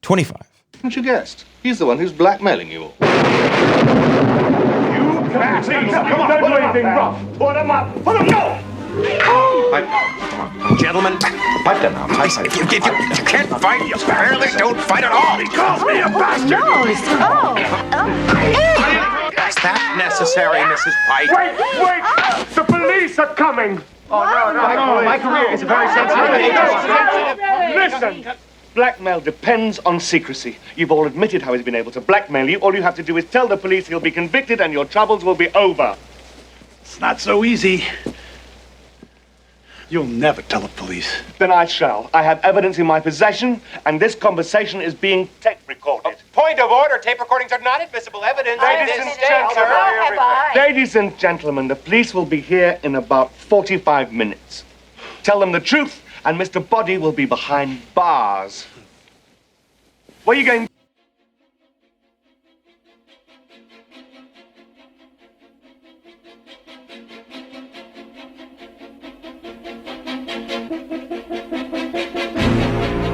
25. Haven't you guessed? He's the one who's blackmailing you all. You can't come on, don't do anything rough. Put him up. Put him go. Gentlemen, pipe them out. You can't fight. You barely don't fight at all. He calls me a bastard. No, Is that necessary, Mrs. White? Wait. The police are coming. Oh, no. My career is a very sensitive. Listen. Blackmail depends on secrecy. You've all admitted how he's been able to blackmail you. All you have to do is tell the police he'll be convicted and your troubles will be over. It's not so easy. You'll never tell the police. Then I shall. I have evidence in my possession, and this conversation is being tape recorded. Point of order. Tape recordings are not admissible evidence. Ladies and gentlemen, the police will be here in about 45 minutes. Tell them the truth, and Mr. Body will be behind bars. Where are you going?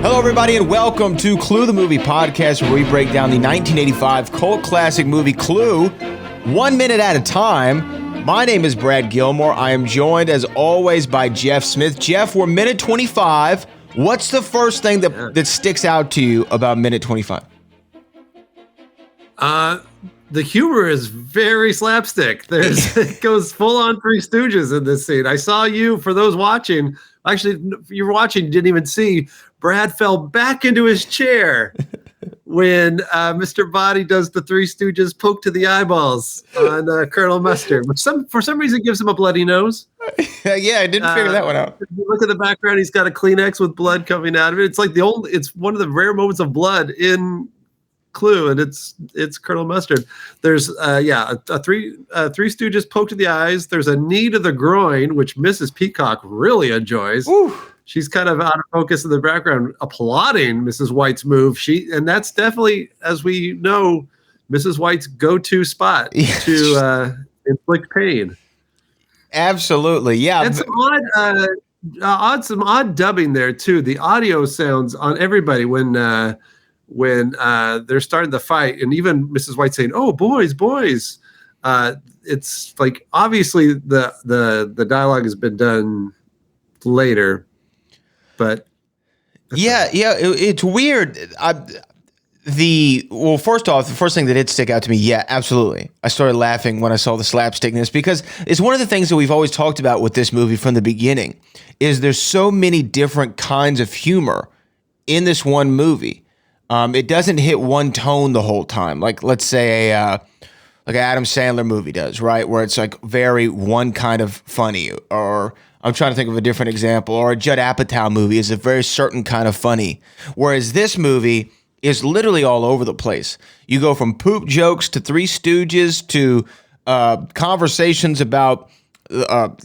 Hello, everybody, and welcome to Clue the Movie Podcast, where we break down the 1985 cult classic movie Clue 1 minute at a time. My name is Brad Gilmore. I am joined, as always, by Jeff Smith. Jeff, we're minute 25. What's the first thing that sticks out to you about minute 25? The humor is very slapstick. It goes full on Three Stooges in this scene. I saw you, for those watching, actually, if you're watching, you didn't even see, Brad fell back into his chair when Mr. Body does the Three Stooges poke to the eyeballs on Colonel Mustard, which for some reason gives him a bloody nose. Yeah, I didn't figure that one out. If you look at the background, he's got a Kleenex with blood coming out of it. It's like it's one of the rare moments of blood in Clue, and it's Colonel Mustard. There's a Three Stooges poke to the eyes. There's a knee to the groin, which Mrs. Peacock really enjoys. Ooh. She's kind of out of focus in the background, applauding Mrs. White's move. And that's definitely, as we know, Mrs. White's go-to spot to inflict pain. Absolutely, yeah. And some odd dubbing there too. The audio sounds on everybody when they're starting the fight, and even Mrs. White saying, "Oh, boys." It's like obviously the dialogue has been done later. But it's weird. First off, the first thing that did stick out to me, yeah, absolutely. I started laughing when I saw the slapstickness, because it's one of the things that we've always talked about with this movie from the beginning, is there's so many different kinds of humor in this one movie. It doesn't hit one tone the whole time. Like, let's say like an Adam Sandler movie does, right? Where it's like very one kind of funny, or I'm trying to think of a different example, or a Judd Apatow movie is a very certain kind of funny. Whereas this movie is literally all over the place. You go from poop jokes to Three Stooges to conversations about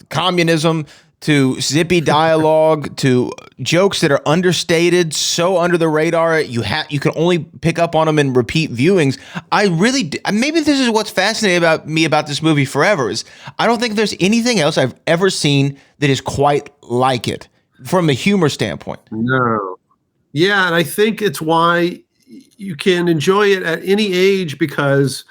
communism to zippy dialogue to jokes that are understated, so under the radar you can only pick up on them in repeat viewings. Maybe this is what's fascinating about this movie forever, is I don't think there's anything else I've ever seen that is quite like it from a humor standpoint. No. Yeah, and I think it's why you can enjoy it at any age, because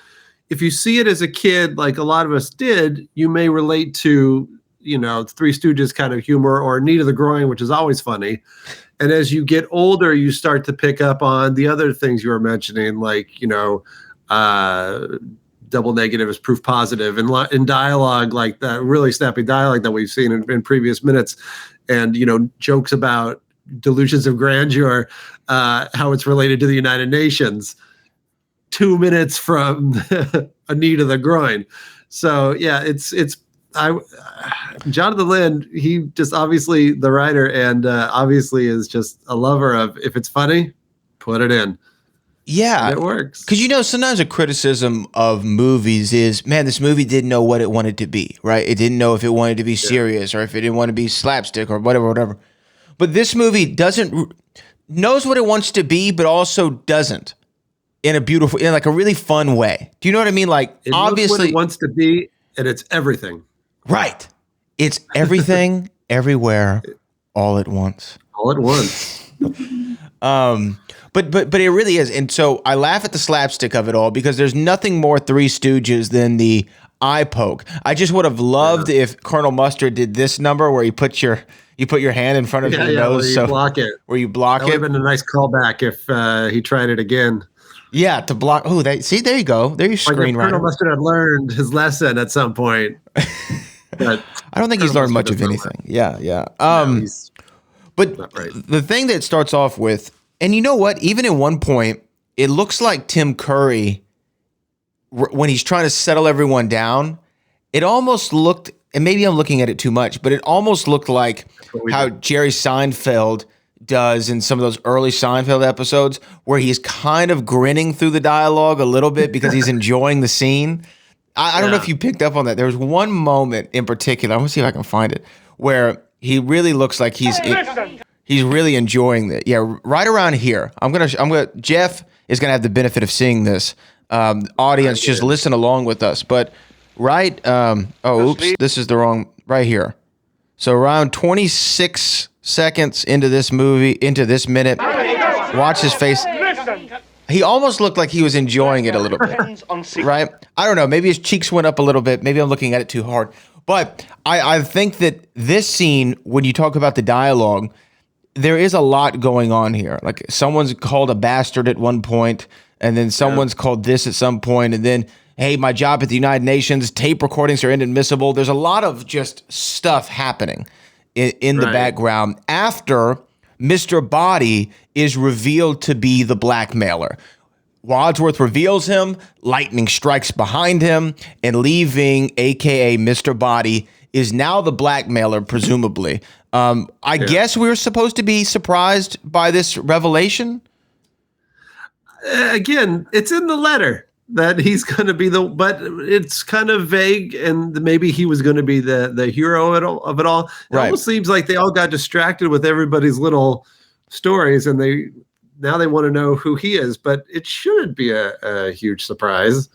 if you see it as a kid, like a lot of us did, you may relate to Three Stooges kind of humor, or knee to the groin, which is always funny. And as you get older, you start to pick up on the other things you were mentioning, like, double negative is proof positive, and in dialogue like that, really snappy dialogue that we've seen in previous minutes. And, jokes about delusions of grandeur, how it's related to the United Nations 2 minutes from a knee to the groin. So yeah, Jonathan Lynn, he just obviously the writer, and obviously is just a lover of, if it's funny, put it in. Yeah, and it works. Because sometimes a criticism of movies is, man, this movie didn't know what it wanted to be, right? It didn't know if it wanted to be serious or if it didn't want to be slapstick or whatever. But this movie knows what it wants to be, but also doesn't in like a really fun way. Do you know what I mean? Like, it obviously, knows what it wants to be, and it's everything. Right. It's everything, everywhere, all at once. All at once. But it really is. And so I laugh at the slapstick of it all because there's nothing more Three Stooges than the eye poke. I just would have loved if Colonel Mustard did this number where you put your hand in front of your nose, where you block it. Where you block that would it. have been a nice callback if he tried it again. Yeah, to block. Oh, see, there you go. There's your screenwriter. Colonel Mustard had learned his lesson at some point. But I don't think he's learned much of anything. Yeah. No, but right. the thing that starts off with, and you know what? Even at one point, it looks like Tim Curry, when he's trying to settle everyone down, it almost looked, and maybe I'm looking at it too much, but it almost looked like how Jerry Seinfeld does in some of those early Seinfeld episodes where he's kind of grinning through the dialogue a little bit because he's enjoying the scene. I don't know if you picked up on that. There was one moment in particular, I'm going to see if I can find it, where he really looks like he's really enjoying it. Yeah, right around here. Jeff is going to have the benefit of seeing this. Audience, just listen along with us. But this is the wrong, right here. So around 26 seconds into this minute, watch his face. He almost looked like he was enjoying it a little bit, right? I don't know. Maybe his cheeks went up a little bit. Maybe I'm looking at it too hard. But I think that this scene, when you talk about the dialogue, there is a lot going on here. Like someone's called a bastard at one point, and then someone's called this at some point, and then, hey, my job at the United Nations, tape recordings are inadmissible. There's a lot of just stuff happening in the background after Mr. Body is revealed to be the blackmailer. Wadsworth reveals him, lightning strikes behind him, and leaving, a.k.a. Mr. Body, is now the blackmailer, presumably. I guess we were supposed to be surprised by this revelation. Again, it's in the letter that he's going to be but it's kind of vague, and maybe he was going to be the hero of it all. It almost seems like they all got distracted with everybody's little stories, and now they want to know who he is, but it shouldn't be a huge surprise.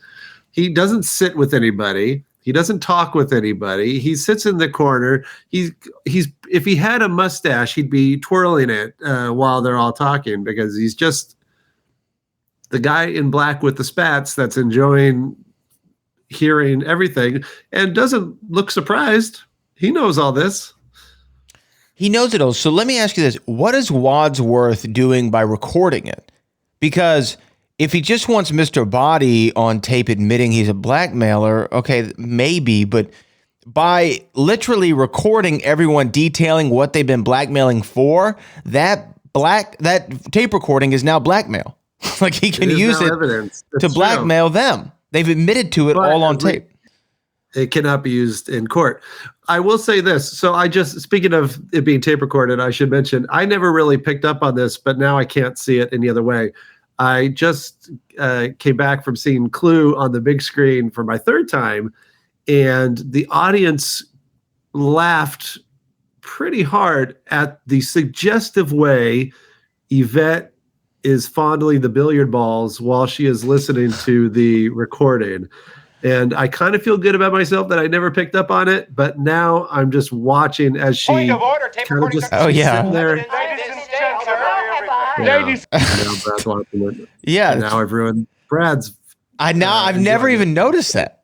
He doesn't sit with anybody. He doesn't talk with anybody. He sits in the corner. He's if he had a mustache, he'd be twirling it while they're all talking, because he's just the guy in black with the spats that's enjoying hearing everything and doesn't look surprised. He knows all this. He knows it all. So let me ask you this. What is Wadsworth doing by recording it? Because if he just wants Mr. Body on tape admitting he's a blackmailer, okay, maybe, but by literally recording everyone detailing what they've been blackmailing for, that tape recording is now blackmail. Like he can use it to blackmail them. They've admitted to it all on tape. It cannot be used in court. I will say this. So speaking of it being tape recorded, I should mention, I never really picked up on this, but now I can't see it any other way. I just came back from seeing Clue on the big screen for my third time, and the audience laughed pretty hard at the suggestive way Yvette is fondling the billiard balls while she is listening to the recording. And I kind of feel good about myself that I never picked up on it, but now I'm just watching as she Point of order, tape recording. Yeah. There. Ladies. Yeah. And now I've ruined Brad's. I've never even noticed that.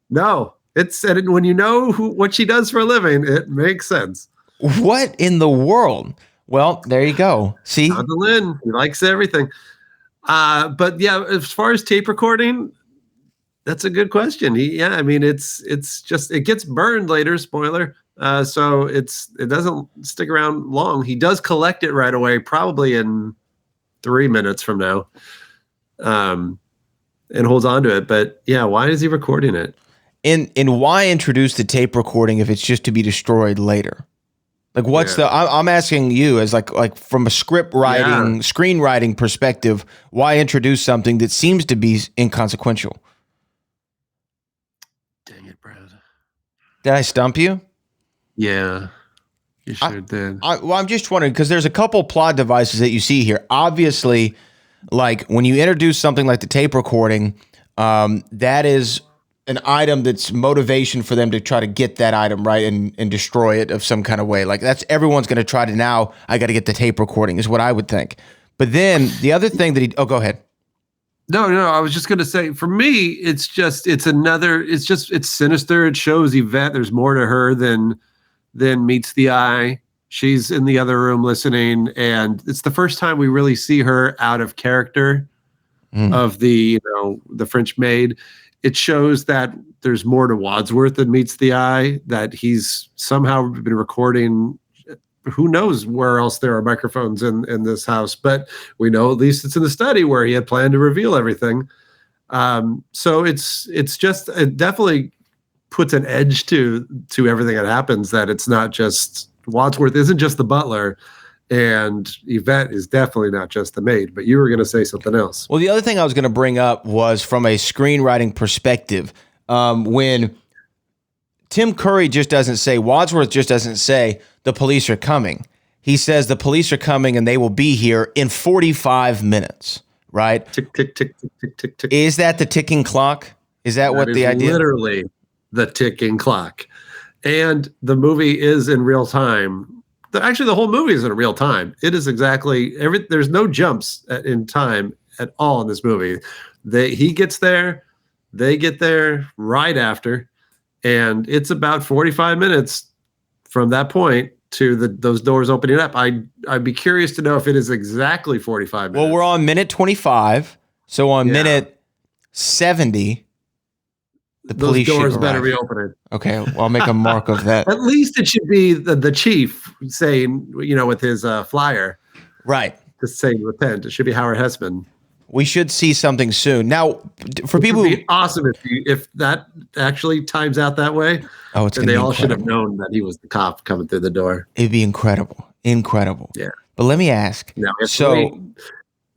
No, when you know what she does for a living, it makes sense. What in the world? Well, there you go. See, Lynn, he likes everything. But yeah, as far as tape recording, that's a good question. It's just, it gets burned later. Spoiler. So it doesn't stick around long. He does collect it right away, probably in 3 minutes from now, and holds on to it. But yeah, why is he recording it? And why introduce the tape recording if it's just to be destroyed later? Like, what's I'm asking you as like from a screenwriting perspective, why introduce something that seems to be inconsequential? Dang it, Brad. Did I stump you? Yeah, you sure did. I'm just wondering, because there's a couple plot devices that you see here. Obviously, like when you introduce something like the tape recording, that is an item that's motivation for them to try to get that item right and destroy it of some kind of way. Like everyone's going to try to now, I got to get the tape recording is what I would think. But then the other thing that go ahead. No, I was just going to say, for me, it's sinister. It shows Yvette. There's more to her than meets the eye. She's in the other room listening, and it's the first time we really see her out of character of the French maid. It shows that there's more to Wadsworth than meets the eye, that he's somehow been recording. Who knows where else there are microphones in this house, but we know at least it's in the study where he had planned to reveal everything. So it definitely puts an edge to everything that happens, that it's not just Wadsworth isn't just the butler, and Yvette is definitely not just the maid. But you were going to say something else. Well, the other thing I was going to bring up was from a screenwriting perspective. When Tim Curry Wadsworth just doesn't say the police are coming. He says the police are coming and they will be here in 45 minutes, right? Tick, tick, tick, tick, tick, tick, tick. Is that the ticking clock? Is that what the idea? Literally the ticking clock. And the movie is in real time. Actually, the whole movie is in real time. It is exactly there's no jumps in time at all in this movie. He gets there, they get there right after, and it's about 45 minutes from that point to those doors opening up. I'd be curious to know if it is exactly 45 minutes. Well, we're on minute 25, so on minute 70, those doors better be opening. Okay, well, I'll make a mark of that. At least it should be the chief saying, with his flyer. Right. Just saying repent. It should be Howard Hessman. We should see something soon. Now, for people, it would be awesome if that actually times out that way. Oh, it's and they all should have known that he was the cop coming through the door. It'd be incredible. Yeah. But let me ask. Now,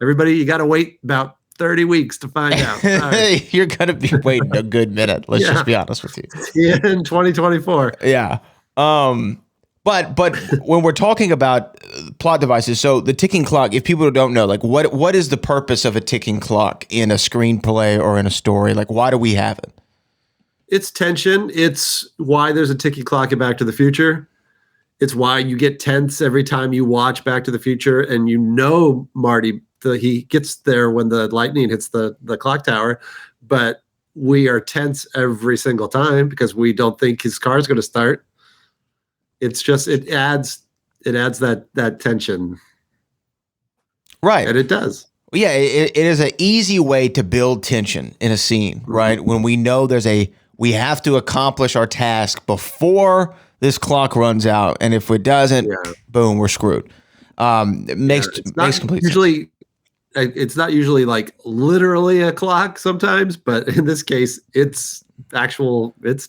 everybody, you got to wait about 30 weeks to find out. Right. You're going to be waiting a good minute. Let's just be honest with you. In 2024. Yeah. But when we're talking about plot devices, so the ticking clock, if people don't know, like what is the purpose of a ticking clock in a screenplay or in a story? Like, why do we have it? It's tension. It's why there's a ticking clock in Back to the Future. It's why you get tense every time you watch Back to the Future, and Marty, he gets there when the lightning hits the clock tower, but we are tense every single time because we don't think his car is going to start. It's just it adds that tension, right? And it does. Yeah, it is an easy way to build tension in a scene, right? When we know we have to accomplish our task before this clock runs out, and if it doesn't, boom, we're screwed. It makes complete sense. It's not usually like literally a clock sometimes, but in this case, it's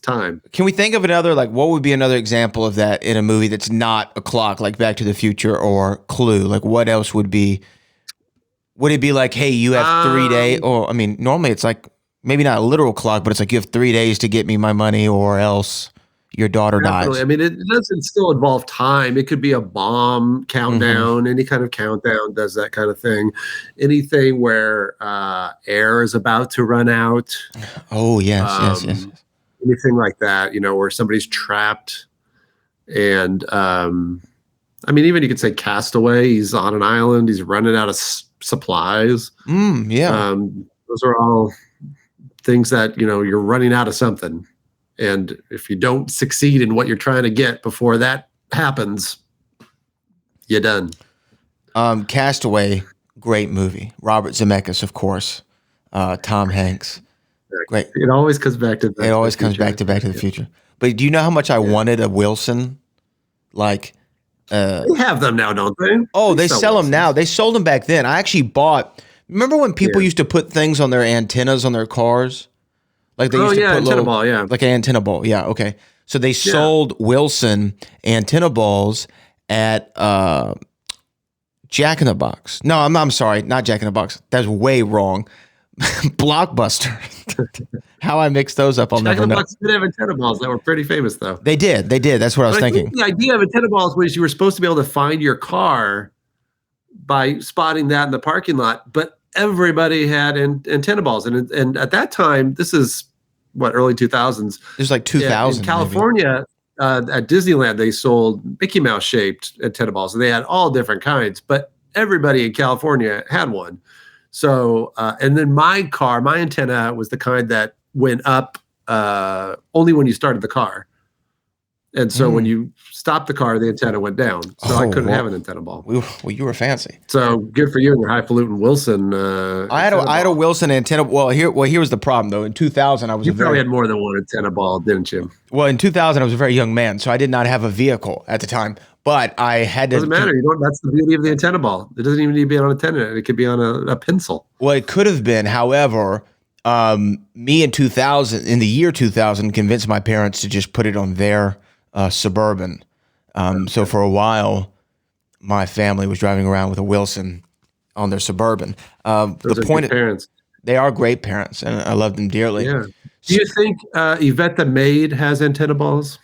time. Can we think of another, like, what would be another example of that in a movie that's not a clock, like Back to the Future or Clue? Like, what else would be? Would it be like, hey, you have 3 days? Or, I mean, normally it's like maybe not a literal clock, but it's like you have 3 days to get me my money, or else your daughter dies. I mean, it doesn't still involve time. It could be a bomb countdown. Any kind of countdown does that kind of thing. Anything where air is about to run out. Oh, yes. Anything like that, where somebody's trapped. And, I mean, even you could say Castaway. He's on an island. He's running out of supplies. Those are all things that, you're running out of something. And if you don't succeed in what you're trying to get before that happens, you're done. Castaway, great movie. Robert Zemeckis, of course. Tom Hanks. Great. It always comes back to Back to Back to the Future. But do you know how much I wanted a Wilson? Like, they have them now, don't they? Oh, they sell them now. They sold them back then. I actually bought. Remember when people used to put things on their antennas on their cars? Like they used to put antenna ball, like an antenna ball. Yeah, okay. So they sold Wilson antenna balls at Jack in the Box. No, I'm sorry, not Jack in the Box. That's way wrong. Blockbuster. How I mixed those up, I'll never know. Jack in the Box did have antenna balls that were pretty famous, though. They did. That's what I was thinking. The idea of antenna balls was you were supposed to be able to find your car by spotting that in the parking lot, but everybody had antenna balls, and at that time, this is early 2000s. There's like 2000 in California. At Disneyland, they sold Mickey Mouse shaped antenna balls, and they had all different kinds. But everybody in California had one. So, and then my antenna was the kind that went up only when you started the car. And so when you stopped the car, the antenna went down. So I couldn't have an antenna ball. Well, you were fancy. So good for you and your highfalutin Wilson. I had a Wilson antenna. Well, here was the problem though. In 2000, I was You probably had more than one antenna ball, didn't you? Well, in 2000, I was a very young man, so I did not have a vehicle at the time. But I had to. Doesn't matter. That's the beauty of the antenna ball. It doesn't even need to be on a antenna. It could be on a pencil. Well, it could have been. However, me in the year 2000, convinced my parents to just put it on their Suburban. So for a while, my family was driving around with a Wilson on their Suburban. Those are good parents. They are great parents, and I love them dearly. Yeah. Do you think Yvette the maid has antenna balls?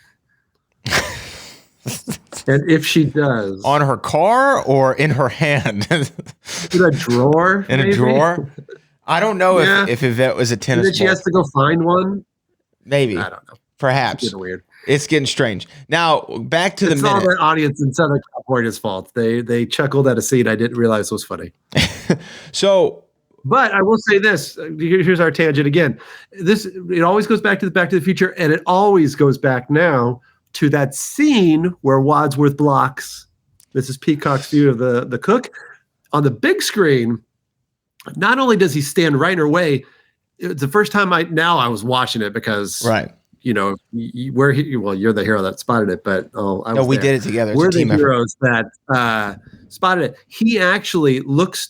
And if she does, on her car or in her hand, in a drawer, in a drawer. I don't know if Yvette was a tennis. Then she has to go find one. Maybe. I don't know. Perhaps. It's getting weird. It's getting strange. Now back to the minute. It's all the audience in Southern California's fault. They chuckled at a scene I didn't realize was funny. So, but I will say this. Here's our tangent again. It always goes back to Back to the Future, and it always goes back now to that scene where Wadsworth blocks Mrs. Peacock's view of the cook on the big screen. Not only does he stand right in her way, it's the first time I was watching it because you're the hero that spotted it, but we did it together. We're the heroes that spotted it. He actually looks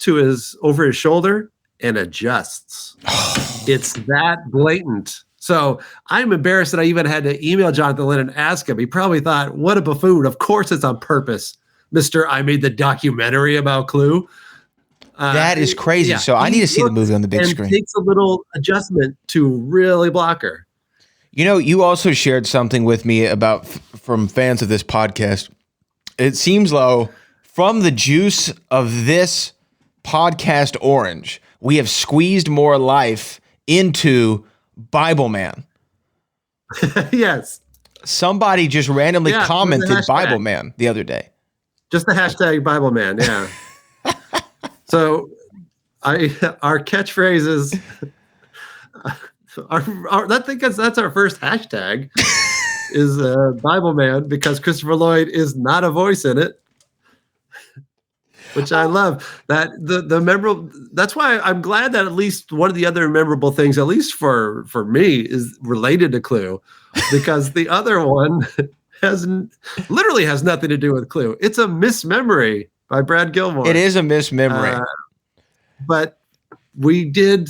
over his shoulder and adjusts. It's that blatant. So I'm embarrassed that I even had to email Jonathan Lynn and ask him. He probably thought, what a buffoon. Of course it's on purpose, Mr. I made the documentary about Clue. That is crazy. Yeah, so I need to see the movie on the big screen. It takes a little adjustment to really block her. You know, you also shared something with me from fans of this podcast. It seems though, from the juice of this podcast orange, we have squeezed more life into Bible Man. Yes. Somebody just randomly commented Bible Man the other day. Just the hashtag Bible Man, yeah. So our catchphrases I think that's our first hashtag is Bible Man, because Christopher Lloyd is not a voice in it. Which I love. That the memorable. That's why I'm glad that at least one of the other memorable things, at least for me, is related to Clue, because the other one literally has nothing to do with Clue. It's a mismemory by Brad Gilmore. It is a mismemory, but we did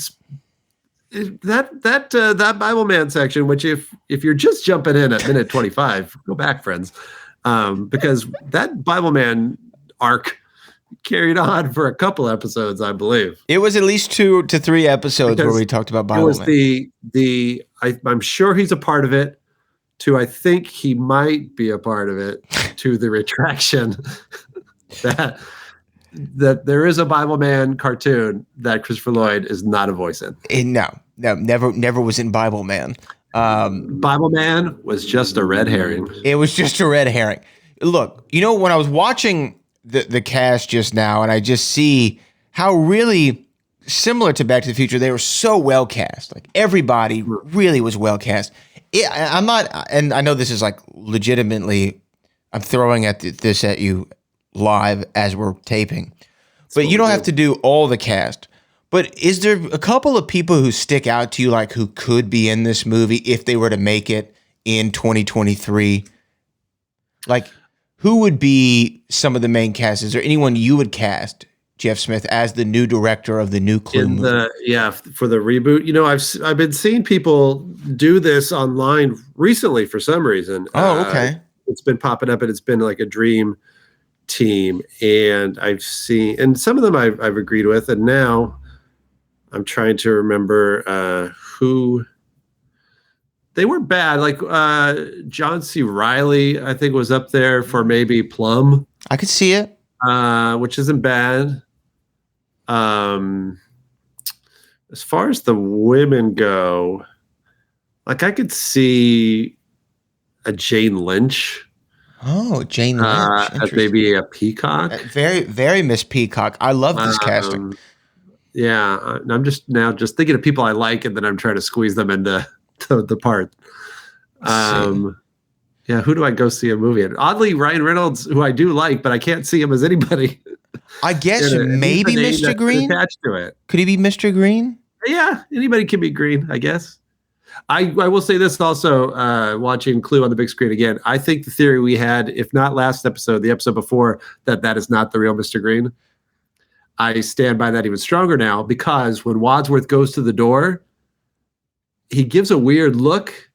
that Bible Man section. Which if you're just jumping in at minute 25, go back, friends, because that Bible Man arc carried on for a couple episodes, I believe. It was at least 2 to 3 episodes where we talked about Bible Man. It was I'm sure he's a part of it, to I think he might be a part of it, to the retraction that there is a Bible Man cartoon that Christopher Lloyd is not a voice in. No, never was in Bible Man. Bible Man was just a red herring. It was just a red herring. Look, when I was watching the cast just now, and I just see how really similar to Back to the Future, they were so well cast. Like everybody really was well cast. I'm not, and I know this is like legitimately, I'm throwing this at you live as we're taping, but you don't have to do all the cast. But is there a couple of people who stick out to you, like who could be in this movie if they were to make it in 2023? Like, who would be some of the main cast? Is there anyone you would cast, Jeff Smith, as the new director of the new Clue movie? For the reboot. I've been seeing people do this online recently for some reason. Oh, okay. It's been popping up, and it's been like a dream team, and I've seen, and some of them I've agreed with, and now I'm trying to remember who. They weren't bad. Like John C. Reilly, I think, was up there for maybe Plum. I could see it, which isn't bad. As far as the women go, like I could see a Jane Lynch. Oh, Jane Lynch. as Interesting. maybe a Peacock. Very, very Miss Peacock. I love this casting. Yeah, I'm just thinking of people I like, and then I'm trying to squeeze them into the part. Yeah, who do I go see a movie in? Oddly, Ryan Reynolds, who I do like, but I can't see him as anybody. I guess maybe Mr. Green. Attached to it. Could he be Mr. Green? Yeah, anybody can be Green, I guess. I will say this also, watching Clue on the big screen again, I think the theory we had, if not last episode, the episode before, that is not the real Mr. Green. I stand by that even stronger now, because when Wadsworth goes to the door, he gives a weird look,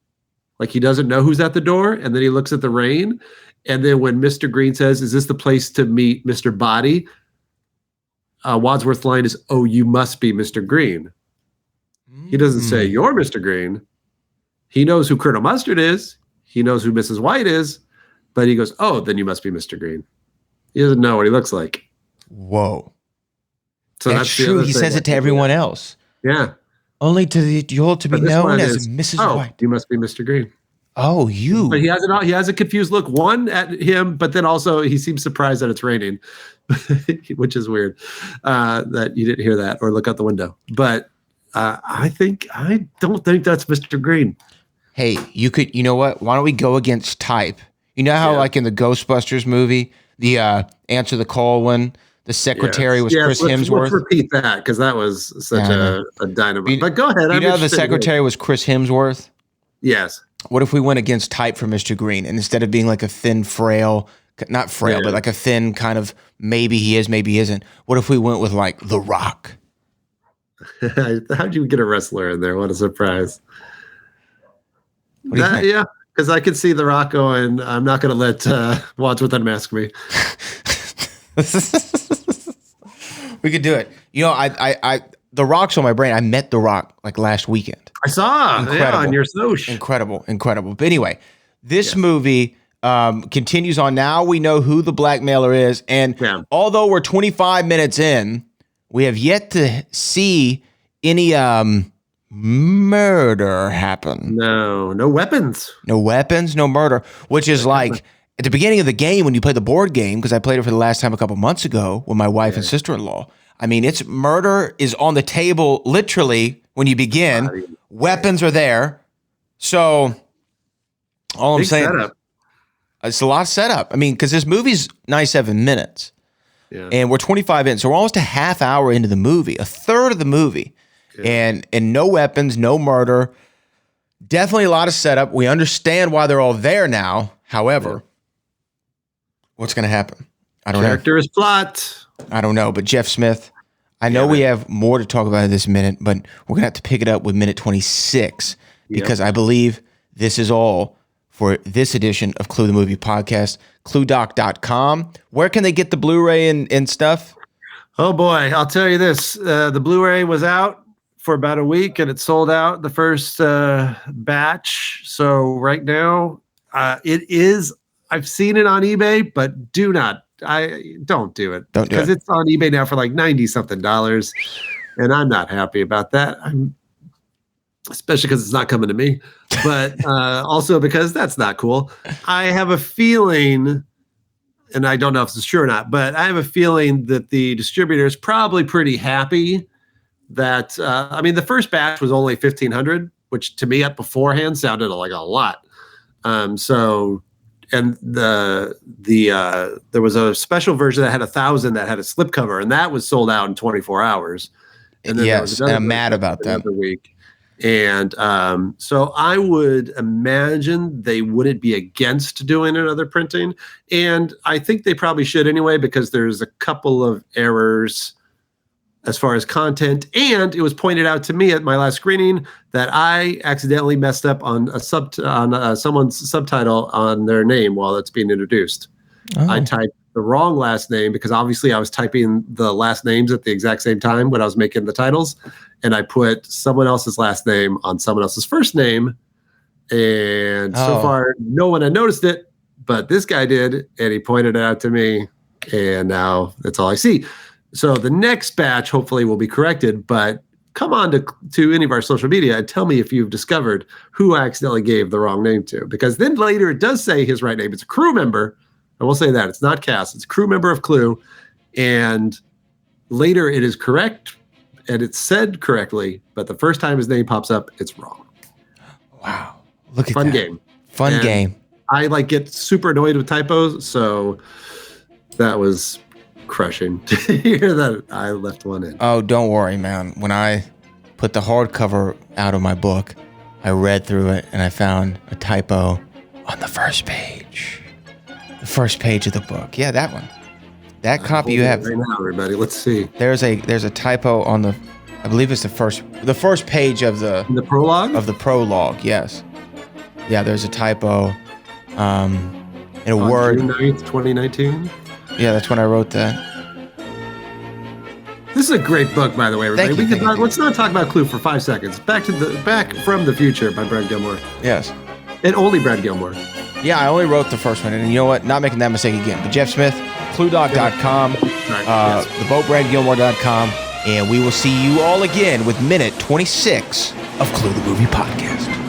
like he doesn't know who's at the door, and then he looks at the rain. And then when Mr. Green says, "Is this the place to meet Mr. Body?" Wadsworth's line is, "Oh, you must be Mr. Green." He doesn't say, "You're Mr. Green." He knows who Colonel Mustard is. He knows who Mrs. White is. But he goes, "Oh, then you must be Mr. Green." He doesn't know what he looks like. Whoa. So that's true. He says it to everyone else. Yeah. Only to you're to be known as Mrs. White. You must be Mr. Green. Oh, you. But he has a confused look, one at him, but then also he seems surprised that it's raining, which is weird that you didn't hear that or look out the window. But I don't think that's Mr. Green. Hey, you know what? Why don't we go against type? You know how like in the Ghostbusters movie, the Answer the Call one, the secretary was Chris Hemsworth. Let's repeat that, because that was such a dynamite. But go ahead. You know the secretary was Chris Hemsworth? Yes. What if we went against type for Mr. Green, and instead of being like a thin, frail, not frail, but like a thin kind of maybe he is, maybe he isn't. What if we went with like The Rock? How'd you get a wrestler in there? What a surprise. What do you think? Yeah, because I could see The Rock going, "I'm not going to let Wadsworth unmask me." We could do it. You know, I The Rock's on my brain. I met The Rock like last weekend. I saw on your social. Incredible. But anyway, this movie continues on. Now we know who the blackmailer is. And although we're 25 minutes in, we have yet to see any murder happen. No weapons. No weapons, no murder, which is like at the beginning of the game when you play the board game, because I played it for the last time a couple months ago with my wife and sister-in-law. I mean, it's murder is on the table literally when you begin. Weapons are there. So all I'm saying, it's a lot of setup. I mean, because this movie's 97 minutes. Yeah. And we're 25 in. So we're almost a half hour into the movie, a third of the movie. Yeah. And no weapons, no murder. Definitely a lot of setup. We understand why they're all there now. However, what's going to happen? I don't know. Character is plot. I don't know, but Jeff Smith, I know we have more to talk about in this minute, but we're going to have to pick it up with minute 26 because I believe this is all for this edition of Clue the Movie Podcast. ClueDoc.com. Where can they get the Blu-ray and stuff? Oh boy, I'll tell you this. The Blu-ray was out for about a week and it sold out the first batch. So right now it is, I've seen it on eBay, but don't do it. Don't do it. Because it's on eBay now for like $90-something. And I'm not happy about that. Especially because it's not coming to me, but also because that's not cool. I have a feeling, and I don't know if this is true or not, but I have a feeling that the distributor is probably pretty happy that, I mean, the first batch was only 1,500, which to me beforehand sounded like a lot. And there was a special version that had 1,000 that had a slipcover, and that was sold out in 24 hours. And then yes, and I'm mad about that. Another week. And so I would imagine they wouldn't be against doing another printing. And I think they probably should anyway, because there's a couple of errors as far as content. And it was pointed out to me at my last screening that I accidentally messed up on someone's subtitle on their name while it's being introduced. Oh. I typed the wrong last name because obviously I was typing the last names at the exact same time when I was making the titles. And I put someone else's last name on someone else's first name. And so far, no one had noticed it, but this guy did. And he pointed it out to me. And now that's all I see. So the next batch hopefully will be corrected. But come on to any of our social media and tell me if you've discovered who I accidentally gave the wrong name to. Because then later it does say his right name. It's a crew member. I will say that. It's not Cass. It's a crew member of Clue. And later it is correct and it's said correctly. But the first time his name pops up, it's wrong. Wow. Look at Fun that. game. Fun And game. I get super annoyed with typos. So that was crushing to hear that I left one in. Oh, don't worry, man. When I put the hardcover out of my book, I read through it and I found a typo on the first page. The first page of the book. Yeah, that one. That copy you have. Right now, everybody. Let's see. There's a typo on the, I believe it's the first page of the prologue. prologue. Yes. Yeah, there's a typo. In a On word. June 9th, 2019. Yeah, that's when I wrote that. This is a great book, by the way, everybody. Thank you. Let's not talk about Clue for 5 seconds. Back from the Future by Brad Gilmore, Yes. and only Brad Gilmore. Yeah, I only wrote the first one, and you know what? Not making that mistake again. But Jeff Smith, ClueDoc.com, Yes. theboatbradgilmore.com, and we will see you all again with minute 26 of Clue the Movie Podcast.